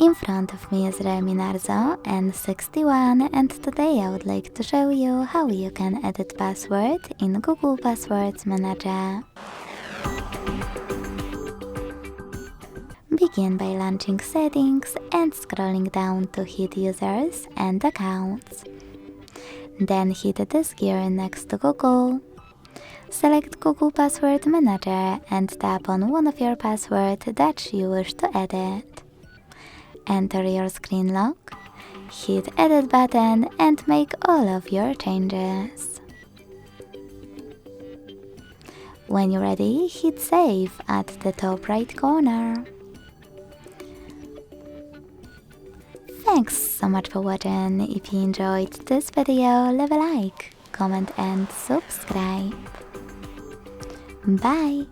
In front of me is Realme Narzo N61, and today I would like to show you how you can edit password in Google Passwords Manager. Begin by launching Settings and scrolling down to hit Users and Accounts. Then hit this gear next to Google. Select Google Password Manager and tap on one of your passwords that you wish to edit. Enter your screen lock, hit Edit button and make all of your changes. When you're ready, hit Save at the top right corner. Thanks so much for watching. If you enjoyed this video, leave a like, comment and subscribe. Bye!